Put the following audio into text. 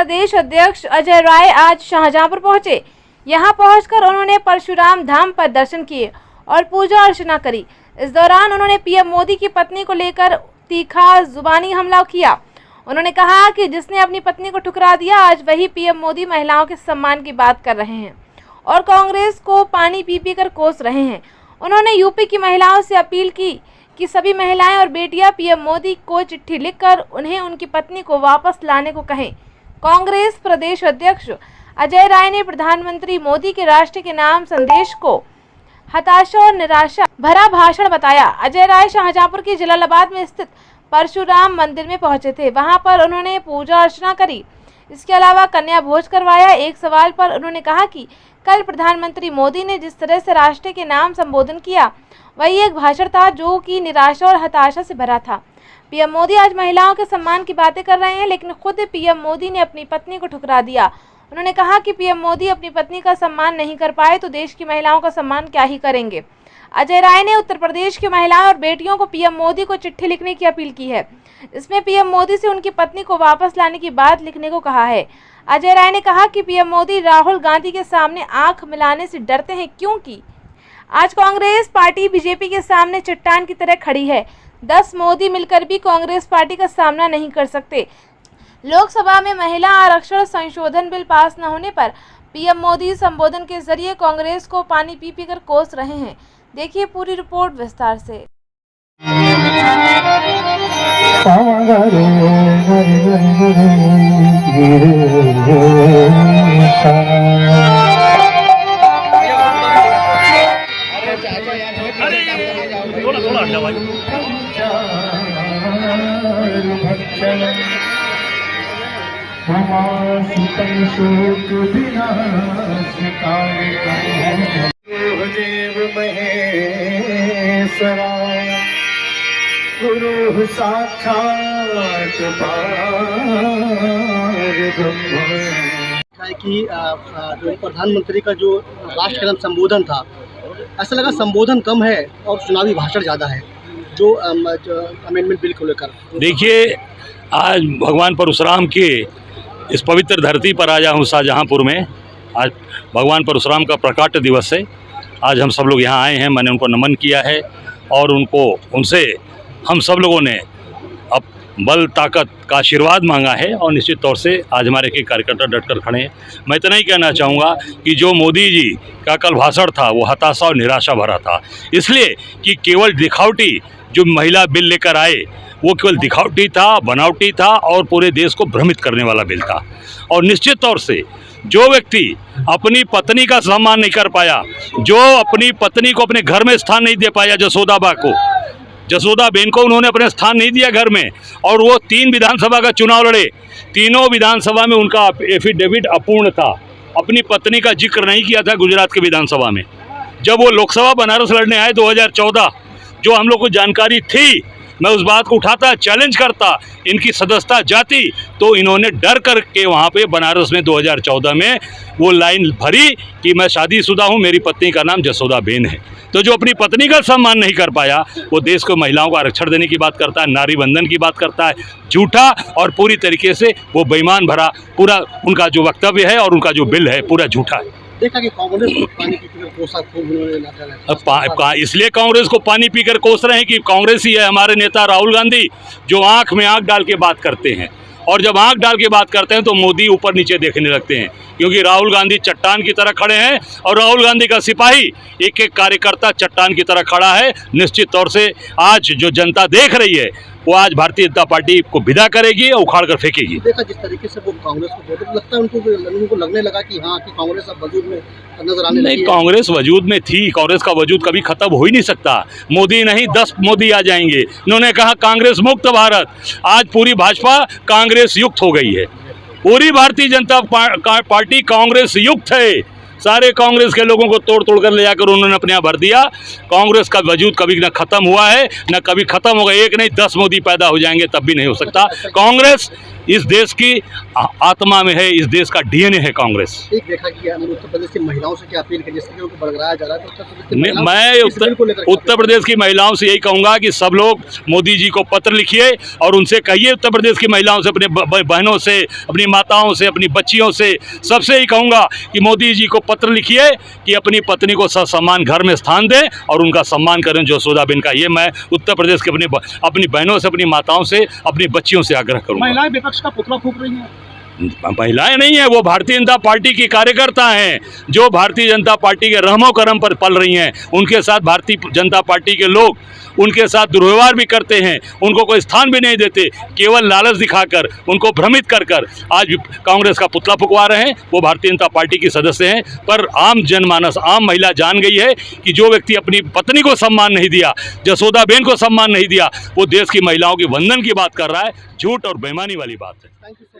प्रदेश अध्यक्ष अजय राय आज शाहजहांपुर पहुंचे। यहां पहुंचकर उन्होंने परशुराम धाम पर दर्शन किए और पूजा अर्चना करी। इस दौरान उन्होंने पीएम मोदी की पत्नी को लेकर तीखा जुबानी हमला किया। उन्होंने कहा कि जिसने अपनी पत्नी को ठुकरा दिया, आज वही पीएम मोदी महिलाओं के सम्मान की बात कर रहे हैं और कांग्रेस को पानी पी पी कर कोस रहे हैं। उन्होंने यूपी की महिलाओं से अपील की कि सभी महिलाएं और बेटियां पीएम मोदी को चिट्ठी लिखकर उन्हें उनकी पत्नी को वापस लाने को कहें। कांग्रेस प्रदेश अध्यक्ष अजय राय ने प्रधानमंत्री मोदी के राष्ट्र के नाम संदेश को हताशा और निराशा भरा भाषण बताया। अजय राय शाहजहांपुर की जलालाबाद में स्थित परशुराम मंदिर में पहुंचे थे। वहां पर उन्होंने पूजा अर्चना करी। इसके अलावा कन्या भोज करवाया। एक सवाल पर उन्होंने कहा कि कल प्रधानमंत्री मोदी ने जिस तरह से राष्ट्र के नाम संबोधन किया, वही एक भाषण था जो कि निराशा और हताशा से भरा था। पीएम मोदी आज महिलाओं के सम्मान की बातें कर रहे हैं, लेकिन खुद पीएम मोदी ने अपनी पत्नी को ठुकरा दिया। उन्होंने कहा कि पीएम मोदी अपनी पत्नी का सम्मान नहीं कर पाए तो देश की महिलाओं का सम्मान क्या ही करेंगे। अजय राय ने उत्तर प्रदेश की महिलाओं और बेटियों को पीएम मोदी को चिट्ठी लिखने की अपील की है। इसमें पीएम मोदी से उनकी पत्नी को वापस लाने की बात लिखने को कहा है। अजय राय ने कहा कि पीएम मोदी राहुल गांधी के सामने आंख मिलाने से डरते हैं, क्योंकि आज कांग्रेस पार्टी बीजेपी के सामने चट्टान की तरह खड़ी है। 10 मोदी मिलकर भी कांग्रेस पार्टी का सामना नहीं कर सकते। लोकसभा में महिला आरक्षण संशोधन बिल पास न होने पर पीएम मोदी संबोधन के जरिए कांग्रेस को पानी पी पी कर कोस रहे हैं। देखिए पूरी रिपोर्ट विस्तार से। गुरु साक्षात कि जो प्रधानमंत्री का जो राष्ट्र के नाम संबोधन था, ऐसा लगा संबोधन कम है और चुनावी भाषण ज़्यादा है जो अमेंडमेंट बिल को लेकर। देखिए, आज भगवान परशुराम के इस पवित्र धरती पर आया हूँ शाहजहांपुर में। आज भगवान परशुराम का प्रकाट दिवस है। आज हम सब लोग यहाँ आए हैं। मैंने उनको नमन किया है और उनसे हम सब लोगों ने अब बल ताकत का आशीर्वाद मांगा है और निश्चित तौर से आज हमारे के कार्यकर्ता डटकर खड़े हैं। मैं इतना ही कहना चाहूँगा कि जो मोदी जी का कल भाषण था वो हताशा और निराशा भरा था, इसलिए कि केवल दिखावटी जो महिला बिल लेकर आए वो केवल दिखावटी था, बनावटी था और पूरे देश को भ्रमित करने वाला बिल था। और निश्चित तौर से जो व्यक्ति अपनी पत्नी का सम्मान नहीं कर पाया, जो अपनी पत्नी को अपने घर में स्थान नहीं दे पाया, जसोदा बेन को उन्होंने अपने स्थान नहीं दिया घर में, और वो 3 विधानसभा का चुनाव लड़े, तीनों विधानसभा में उनका एफिडेविट अपूर्ण था। अपनी पत्नी का जिक्र नहीं किया था गुजरात के विधानसभा में। जब वो लोकसभा बनारस लड़ने आए 2014, जो हम लोग को जानकारी थी, मैं उस बात को उठाता, चैलेंज करता, इनकी सदस्यता जाती, तो इन्होंने डर करके वहाँ पे बनारस में 2014 में वो लाइन भरी कि मैं शादीशुदा हूँ, मेरी पत्नी का नाम जसोदा बेन है। तो जो अपनी पत्नी का सम्मान नहीं कर पाया, वो देश को महिलाओं को आरक्षण देने की बात करता है, नारी बंधन की बात करता है, झूठा और पूरी तरीके से वो बेईमान भरा पूरा उनका जो वक्तव्य है और उनका जो बिल है पूरा झूठा है। देखा कि कांग्रेस को पानी पीकर कोसा खूब इसलिए कांग्रेस को पानी पीकर कोस रहे हैं कि कांग्रेस ही है हमारे नेता राहुल गांधी, जो आंख में आंख डाल के बात करते हैं, और जब आंख डाल के बात करते हैं तो मोदी ऊपर नीचे देखने लगते हैं, क्योंकि राहुल गांधी चट्टान की तरह खड़े हैं और राहुल गांधी का सिपाही एक एक कार्यकर्ता चट्टान की तरह खड़ा है। निश्चित तौर से आज जो जनता देख रही है वो आज भारतीय जनता पार्टी को विदा करेगी और उखाड़ कर फेंकेगी। देखा जिस तरीके से वो कांग्रेस को लगता है, उनको लगने लगा कि हाँ कि कांग्रेस अब वजूद में नजर आने लगी। नहीं, कांग्रेस वजूद में थी, कांग्रेस का वजूद कभी खत्म हो ही नहीं सकता। मोदी नहीं 10 मोदी आ जाएंगे। इन्होंने कहा कांग्रेस मुक्त भारत, आज पूरी भाजपा कांग्रेस युक्त हो गई है। पूरी भारतीय जनता पार्टी कांग्रेस युक्त है। सारे कांग्रेस के लोगों को तोड़ तोड़ कर ले जाकर उन्होंने अपने यहाँ भर दिया। कांग्रेस का वजूद कभी न खत्म हुआ है, न कभी खत्म होगा। 1 नहीं 10 मोदी पैदा हो जाएंगे तब भी नहीं हो सकता। कांग्रेस इस देश की आत्मा में है, इस देश का डीएनए है कांग्रेस। एक देखा कि उत्तर प्रदेश की महिलाओं से क्या अपील करें, जिससे कि उनको बरकराया जा रहा है, तो उत्तर प्रदेश की महिलाओं मैं इस बिल को लेकर उत्तर प्रदेश की महिलाओं से यही कहूँगा कि सब लोग मोदी जी को पत्र लिखिए और उनसे कहिए, उत्तर प्रदेश की महिलाओं से, अपने बहनों से, अपनी माताओं से, अपनी बच्चियों से, सबसे यही कहूँगा कि मोदी जी को पत्र लिखिए कि अपनी पत्नी को सम्मान घर में स्थान दें और उनका सम्मान करें, जसोदाबेन का। ये मैं उत्तर प्रदेश के अपनी बहनों से, अपनी माताओं से, अपनी बच्चियों से आग्रह करूँगा। महिलाएं विपक्ष का पुतला फूंक रही हैं। महिलाएं नहीं है, वो भारतीय जनता पार्टी की कार्यकर्ता हैं जो भारतीय जनता पार्टी के रहमो करम पर पल रही हैं। उनके साथ भारतीय जनता पार्टी के लोग उनके साथ दुर्व्यवहार भी करते हैं, उनको कोई स्थान भी नहीं देते, केवल लालच दिखाकर, उनको भ्रमित कर कर आज कांग्रेस का पुतला फुकवा रहे हैं। वो भारतीय जनता पार्टी की सदस्य हैं, पर आम जनमानस, आम महिला जान गई है कि जो व्यक्ति अपनी पत्नी को सम्मान नहीं दिया, जसोदाबेन को सम्मान नहीं दिया, वो देश की महिलाओं की वंदन की बात कर रहा है। झूठ और बेईमानी वाली बात है। Thank you.